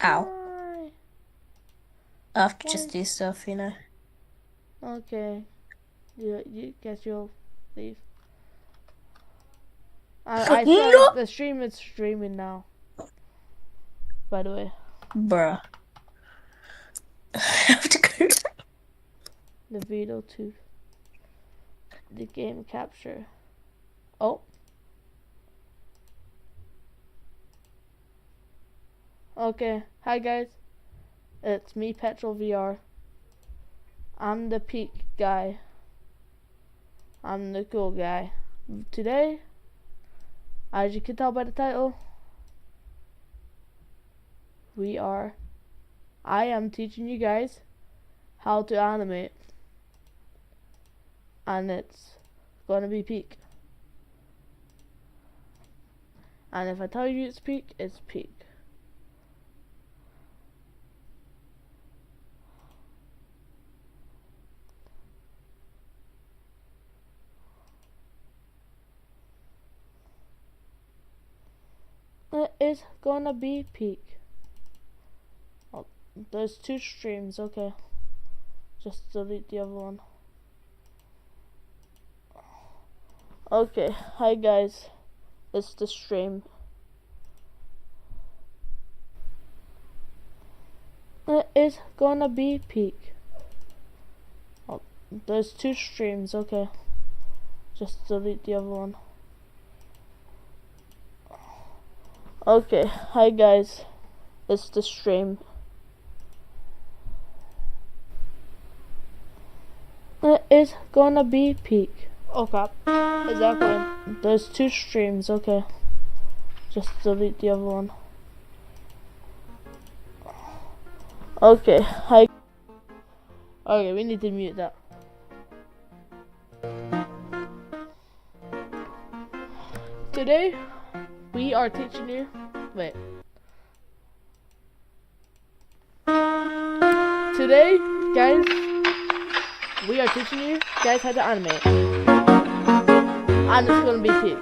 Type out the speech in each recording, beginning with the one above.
Ow. Why? I have to Why? just do stuff, you know. Okay. You guess you'll leave. I saw No! the stream is streaming now. By the way, Bruh. I have to go. the video to the game capture. Oh. Okay. Hi guys. It's me, Petrol VR. I'm the peak guy. I'm the cool guy. Today, as you can tell by the title, I am teaching you guys how to animate. And it's gonna be peak. And if I tell you it's peak, it's peak. It is gonna be peak. Oh, there's 2 streams, okay. Just delete the other one. Okay, hi guys. It's the stream. It is gonna be peak. Oh, there's 2 streams, okay. Just delete the other one. Okay, hi guys. It's the stream. It is gonna be peak. Oh crap. Is that going? There's 2 streams, okay. Just delete the other one. Okay, hi. Okay, we need to mute that. Today, we are teaching you. Wait. Today, guys, we are teaching you guys how to animate. And it's gonna be peak.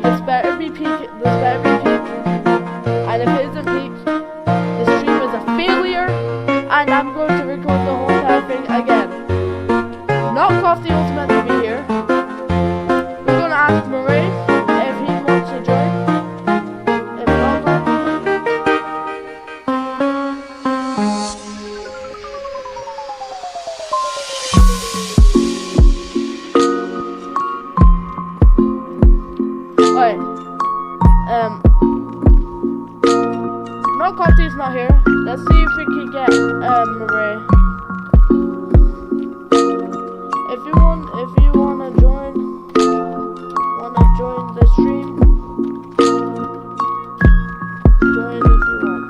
This better be peak. This better be peak. And if it isn't peak, the stream is a failure. And I'm going to record the whole entire thing again. Not Coffee was meant to be here. We're gonna ask Murray if he wants to join. If not, alright. No Coffee's not here. Let's see if we can get Murray. If you wanna join the stream, join if you want.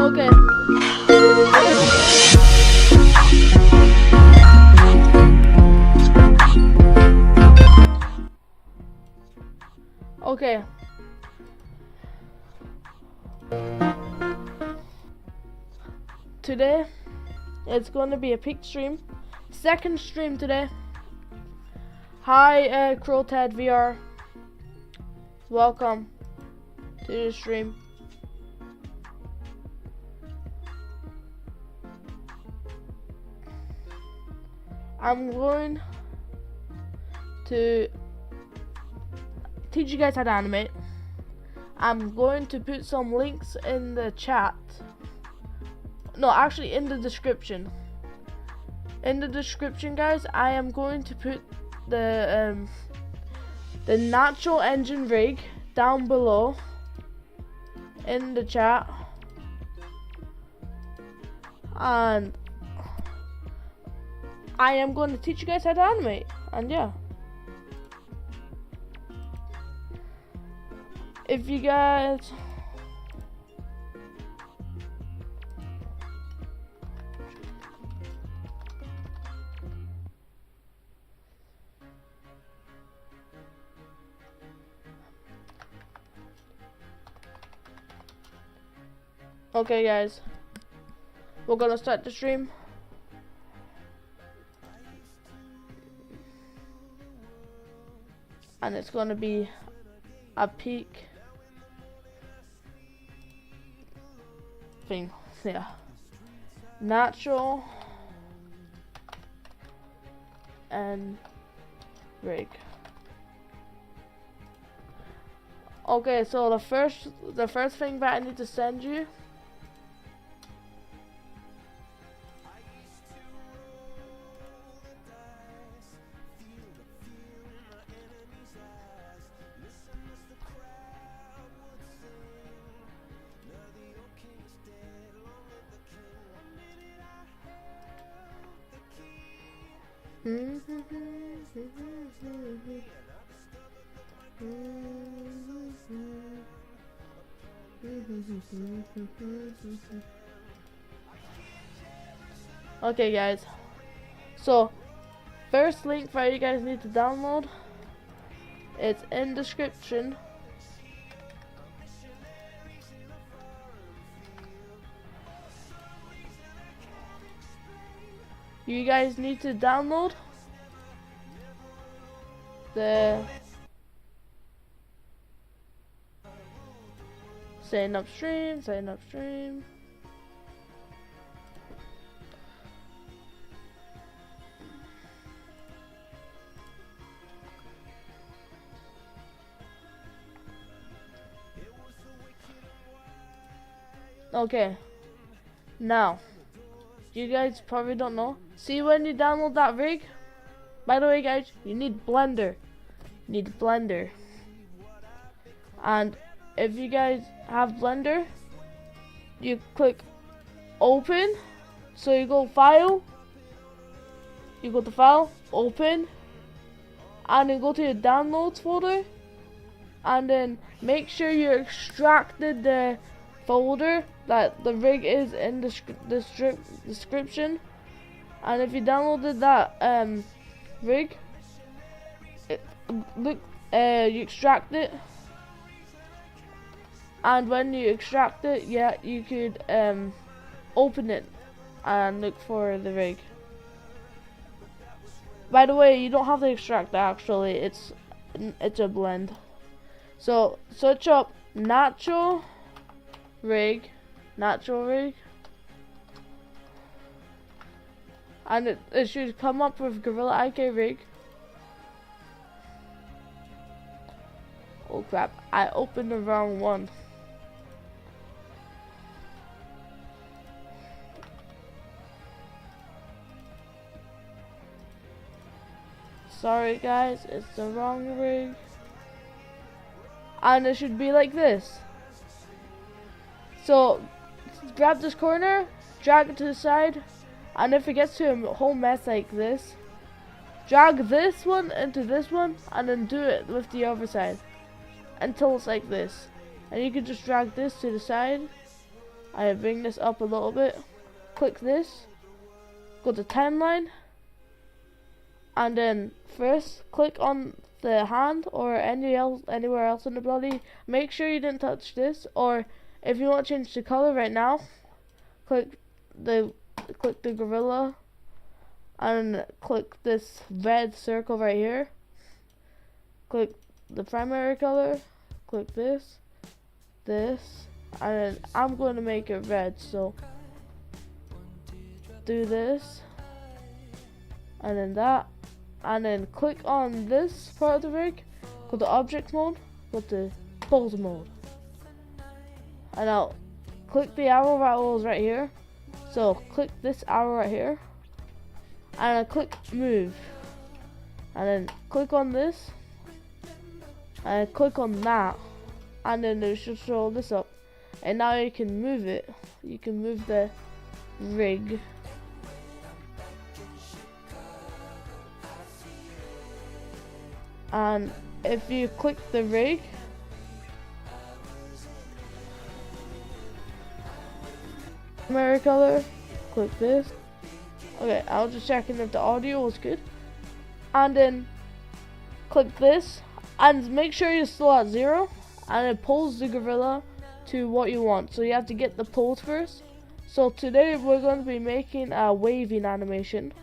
Okay. Okay. Today, it's going to be a peak stream. Second stream today. Hi, Crowted VR. Welcome to the stream. I'm going to teach you guys how to animate. I'm going to put some links in the chat. No, actually in the description. In the description, guys, I am going to put the natural engine rig down below in the chat. And I am going to teach you guys how to animate. And yeah. If you guys Okay guys, we're gonna start the stream. And it's gonna be a peak thing, yeah. Natural and rig. Okay, so the first thing that I need to send you okay guys, so first link that you guys need to download, it's in description. You guys need to download the setting up stream. Okay, now you guys probably don't know. See, when you download that rig, by the way guys, you need Blender. And if you guys have Blender, you click open. So you go file, open, and then go to your downloads folder, and then make sure you extracted the folder that the rig is in the description. And if you downloaded that rig, you extract it, and when you extract it, yeah, you could open it and look for the rig. By the way, you don't have to extract it, actually, it's a blend. So search up natural rig, and it should come up with Gorilla IK rig. Oh crap, I opened the wrong one. Sorry guys, it's the wrong rig. And it should be like this. So grab this corner, drag it to the side, and if it gets to a whole mess like this, drag this one into this one, and then do it with the other side until it's like this. And you can just drag this to the side. I bring this up a little bit, click this, go to timeline, and then first click on the hand or anywhere else in the body. Make sure you didn't touch this, or if you want to change the color right now, click the gorilla and click this red circle right here. Click the primary color, click this, and then I'm going to make it red, so do this, and then that, and then click on this part of the rig, go to object mode, go to pose mode, and now click the arrow that was right here. So click this arrow right here, and I click move, and then click on this, and click on that, and then it should show this up, and now you can move it. You can move the rig. And if you click the rig, primary color, click this. Okay, I was just checking if the audio was good. And then click this, and make sure you're still at 0, and then pose the gorilla to what you want. So you have to get the pose first. So today we're going to be making a waving animation.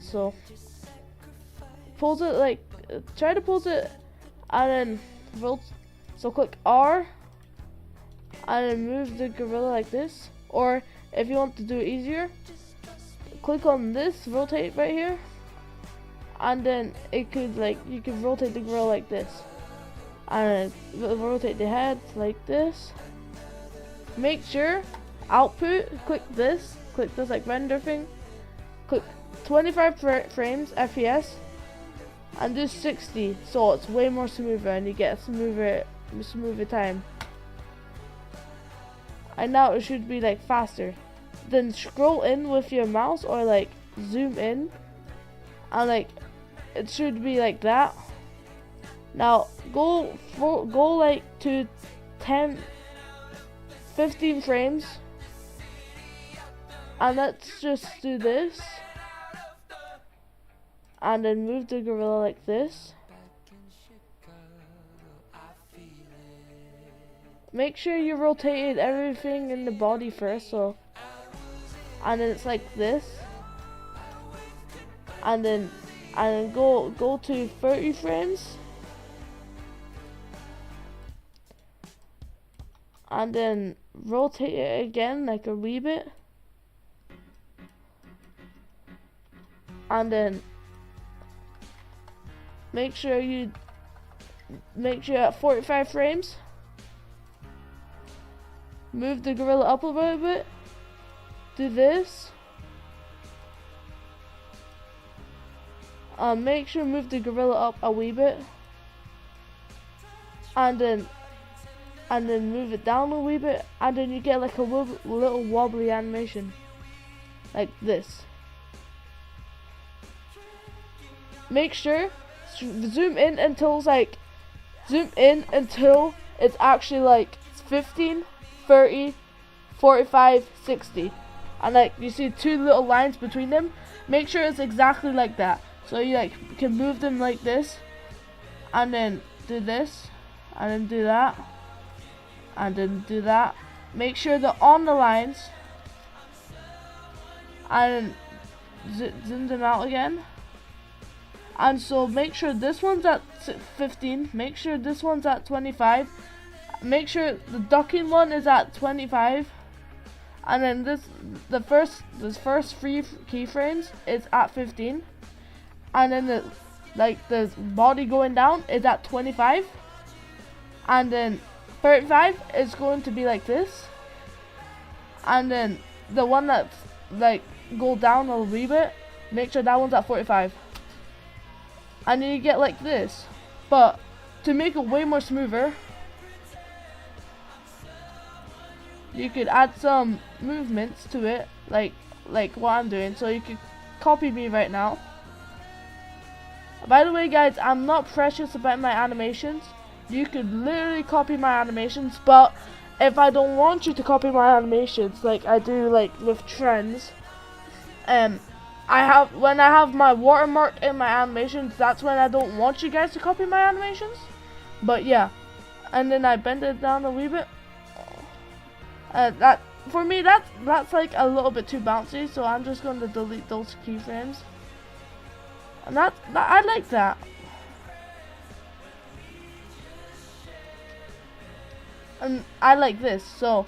So pose it like, try to pose it and then so click R and then move the gorilla like this. Or if you want to do it easier, click on this, rotate right here, and then it could like, you could rotate the gorilla like this, and then rotate the head like this. Make sure output, click this like render thing, click 25 frames FPS and do 60, so it's way more smoother and you get a smoother time. And now it should be like faster. Then scroll in with your mouse or like zoom in, and like it should be like that. Now go like to 15 frames, and let's just do this, and then move the gorilla like this. Make sure you rotated everything in the body first, so, and then it's like this, and then go to 30 frames, and then rotate it again like a wee bit, and then make sure at 45 frames. Move the gorilla up a little bit. Do this. Make sure move the gorilla up a wee bit, and then move it down a wee bit, and then you get like a little wobbly animation, like this. Make sure zoom in until it's actually like 15. 30, 45, 60, and like you see two little lines between them. Make sure it's exactly like that, so you like can move them like this, and then do this, and then do that, and then do that. Make sure they're on the lines, and zoom them out again. And so make sure this one's at 15, make sure this one's at 25, make sure the ducking one is at 25, and then this first 3 keyframes is at 15, and then the body going down is at 25, and then 35 is going to be like this, and then the one that's like go down a wee bit, make sure that one's at 45, and then you get like this. But to make it way more smoother, you could add some movements to it, like what I'm doing. So you could copy me right now. By the way, guys, I'm not precious about my animations. You could literally copy my animations, but if I don't want you to copy my animations, like I do like with trends, when I have my watermark in my animations, that's when I don't want you guys to copy my animations. But yeah, and then I bend it down a wee bit. That for me, that's like a little bit too bouncy, so I'm just going to delete those keyframes. And that I like that. And I like this. So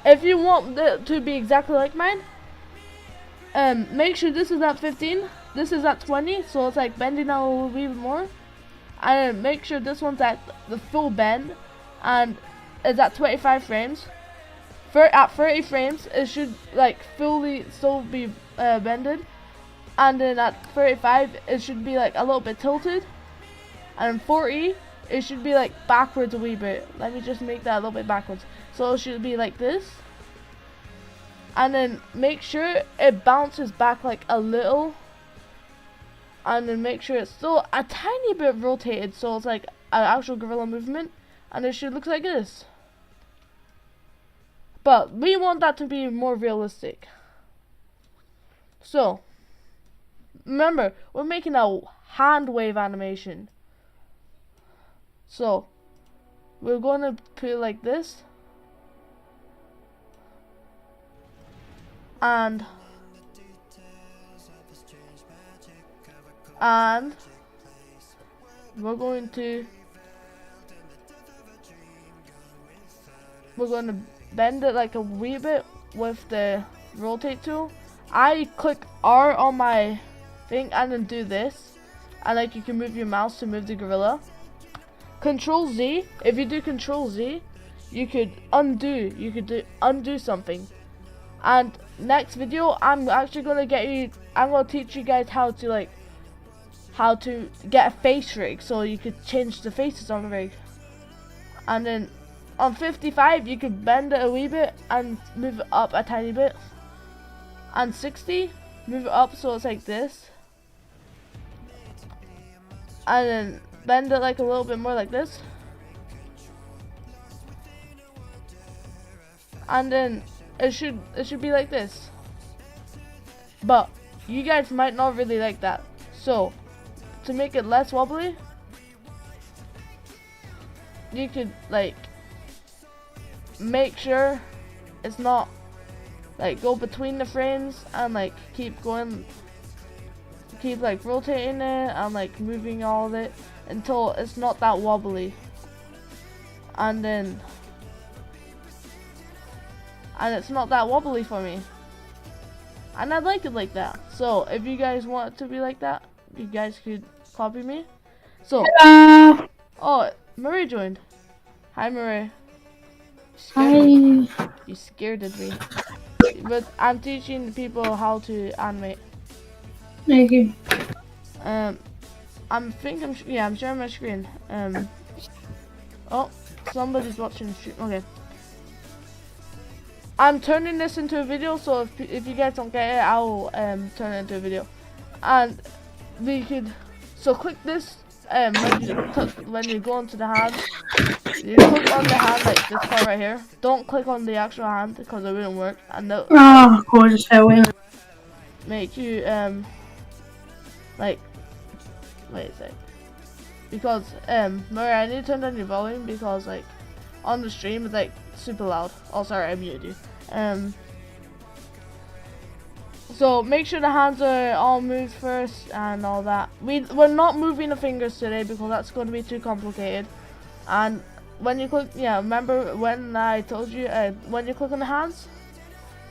if you want it to be exactly like mine, make sure this is at 15, this is at 20, so it's like bending down a little bit more. And make sure this one's at the full bend and is at 25 frames. At 30 frames, it should like fully still be bended, and then at 35, it should be like a little bit tilted, and 40, it should be like backwards a wee bit. Let me just make that a little bit backwards. So it should be like this, and then make sure it bounces back like a little, and then make sure it's still a tiny bit rotated, so it's like an actual gorilla movement, and it should look like this. But we want that to be more realistic. So, remember, we're making a hand wave animation. So we're going to put it like this, and we're going to bend it like a wee bit with the rotate tool. I click R on my thing and then do this, and like you can move your mouse to move the gorilla. Control Z, if you do Control Z, you could undo something. And next video, I'm actually gonna teach you guys how to get a face rig, so you could change the faces on the rig. And then on 55, you could bend it a wee bit and move it up a tiny bit. And 60, move it up so it's like this. And then bend it like a little bit more like this. And then it should be like this. But you guys might not really like that. So to make it less wobbly, you could like make sure it's not like go between the frames, and like keep like rotating it and like moving all of it until it's not that wobbly. And it's not that wobbly for me, and I like it like that. So if you guys want it to be like that, you guys could copy me. So Hello. oh, Marie joined. Hi Marie. Hi. You scared of me. But I'm teaching people how to animate. Okay. I'm sharing my screen. Oh, somebody's watching the stream. Okay. I'm turning this into a video, so if you guys don't get it, I'll turn it into a video. And we could click this when you go into the hand. You click on the hand like this part right here. Don't click on the actual hand because it wouldn't work, and that Oh, of course I will. make you like wait a sec. Because Murray, I need to turn down your volume because like on the stream it's like super loud. Oh sorry, I muted you. So make sure the hands are all moved first and all that. We're not moving the fingers today because that's going to be too complicated. And when you click, remember when I told you when you click on the hands,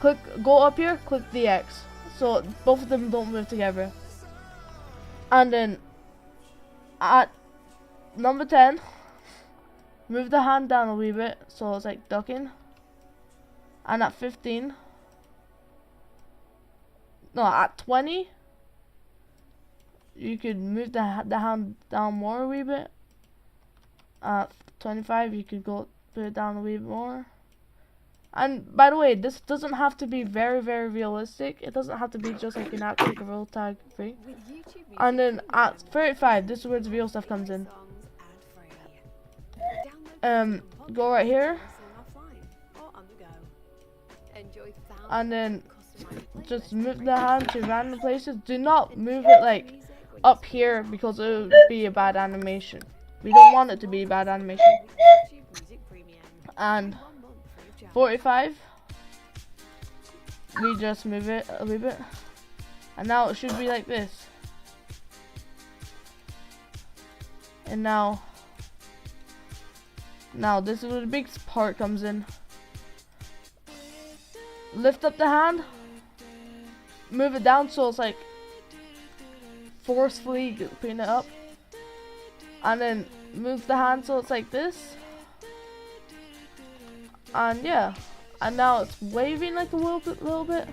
go up here, click the X, so both of them don't move together. And then at number 10, move the hand down a wee bit so it's like ducking. And at 15, no, at 20, you could move the hand down more a wee bit. At 25, you could put it down a wee bit more. And by the way, this doesn't have to be very, very realistic. It doesn't have to be just like an actual gorilla tag thing. And then at 35, this is where the real stuff comes in. Go right here. And then just move the hand to random places. Do not move it like up here because it would be a bad animation. We don't want it to be a bad animation. And 45, we just move it a little bit. And now it should be like this. And now this is where the big part comes in. Lift up the hand, move it down so it's like forcefully putting it up, and then move the hand so it's like this, and yeah, and now it's waving like a little bit,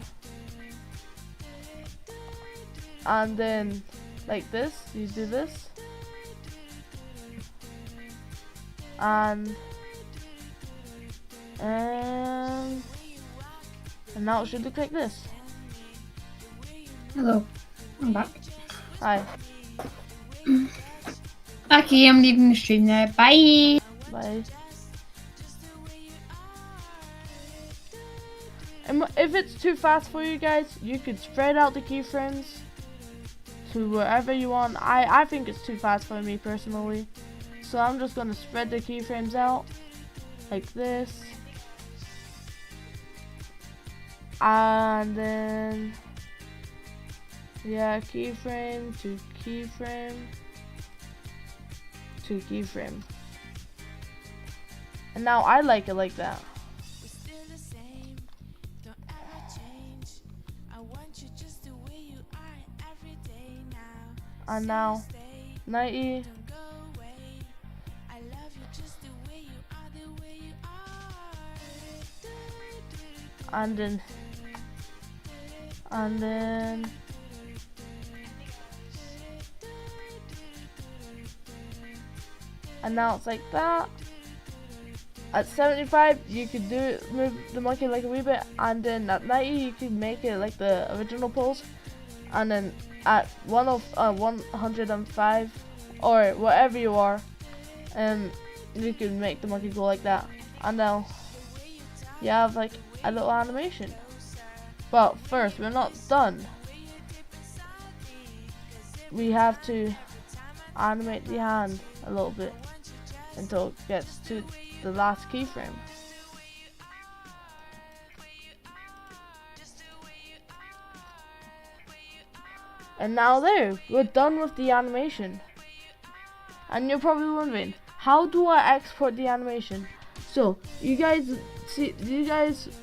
and then like this, you do this, and now it should look like this. Hello. I'm back. Hi. Okay, I'm leaving the stream now. Bye. Bye. And if it's too fast for you guys, you could spread out the keyframes to wherever you want. I think it's too fast for me personally. So I'm just gonna spread the keyframes out like this, and then yeah, keyframe to keyframe to keyframe. And now I like it like that. And now 90. And then and now it's like that. At 75 you could move the monkey like a wee bit, and then at 90 you could make it like the original pose, and then at 105 or whatever you are, you can make the monkey go like that, and now you have like a little animation. But first, we're not done. We have to animate the hand a little bit until it gets to the last keyframe. And now there, we're done with the animation. And you're probably wondering, how do I export the animation? So you guys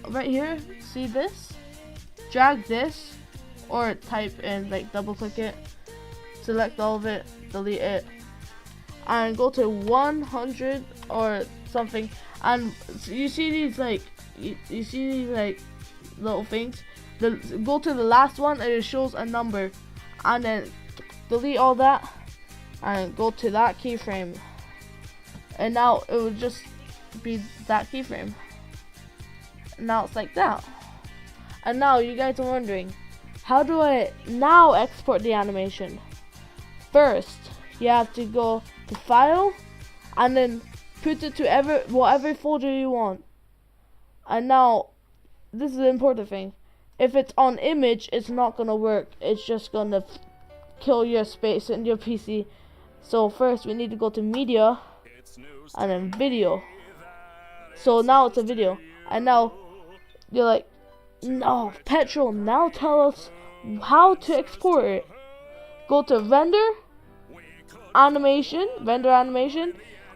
right here see this? Drag this, or type in, like double click it, select all of it, delete it, and go to 100 or something, and you see these like you see these like little things. Go to the last one and it shows a number, and then delete all that and go to that keyframe, and now it will just be that keyframe. Now it's like that. And now you guys are wondering, how do I now export the animation? First, you have to go to File, and then put it to whatever folder you want. And now, this is the important thing. If it's on image, it's not gonna work. It's just gonna kill your space in your PC. So first, we need to go to Media, and then Video. So now it's a video. And now, you're like, no, Petrol, now tell us how to export it. Go to render animation,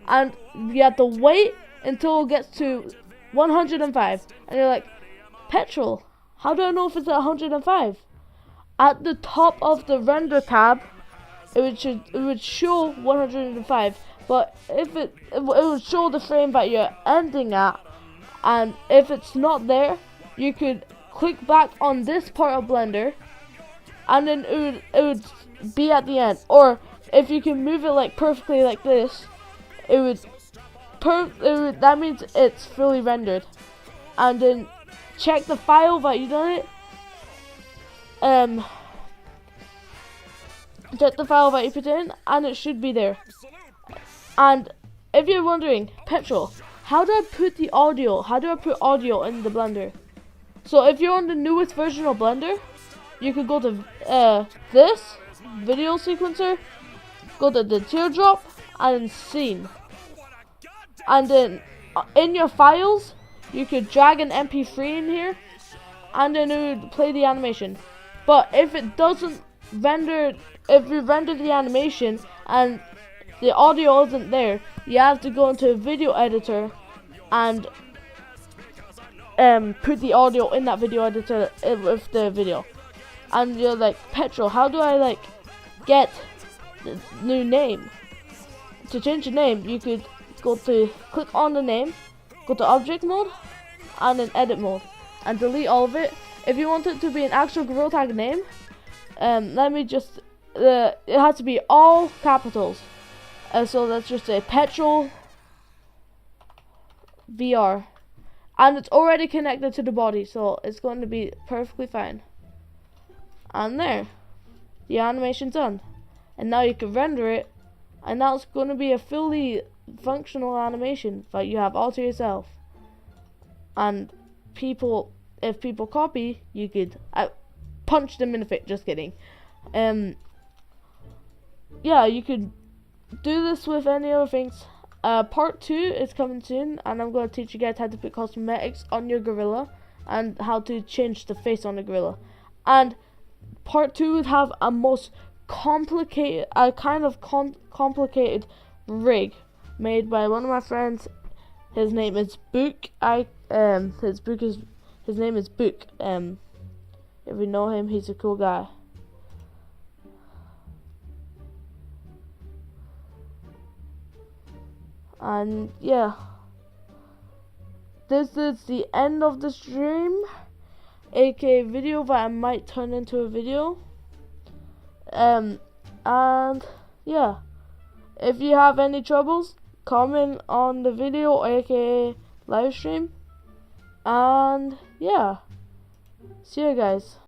and you have to wait until it gets to 105. And you're like, Petrol, how do I know if it's at 105? At the top of the render tab, it would show 105, but if it would show the frame that you're ending at, and if it's not there, you could click back on this part of Blender, and then it would be at the end. Or if you can move it like perfectly like this, that means it's fully rendered. And then check the file that you done it. Check the file that you put in, and it should be there. And if you're wondering, Petrol, how do I put the audio? How do I put audio in the Blender? So if you're on the newest version of Blender, you could go to this video sequencer, go to the teardrop and scene, and then in your files you could drag an MP3 in here, and then it would play the animation. But if it doesn't render, if you render the animation and the audio isn't there, you have to go into a video editor and put the audio in that video editor with the video. And you're like, Petrol, how do I like get the new name? To change the name, you could click on the name, go to object mode, and then edit mode, and delete all of it. If you want it to be an actual Gorilla Tag name, let me just it has to be all capitals. So let's just say Petrol VR. And it's already connected to the body, so it's going to be perfectly fine. And there, the animation's done. And now you can render it, and now it's going to be a fully functional animation that you have all to yourself. And if people copy, you could punch them in the face. Just kidding. Yeah, you could do this with any other things. Part 2 is coming soon, and I'm going to teach you guys how to put cosmetics on your gorilla and how to change the face on the gorilla. And part 2 would have a most complicated, complicated rig made by one of my friends. His name is Book. His name is Book. If you know him, he's a cool guy. And yeah, this is the end of the stream, aka video that I might turn into a video. And yeah, if you have any troubles, comment on the video, aka live stream. And yeah, see you guys.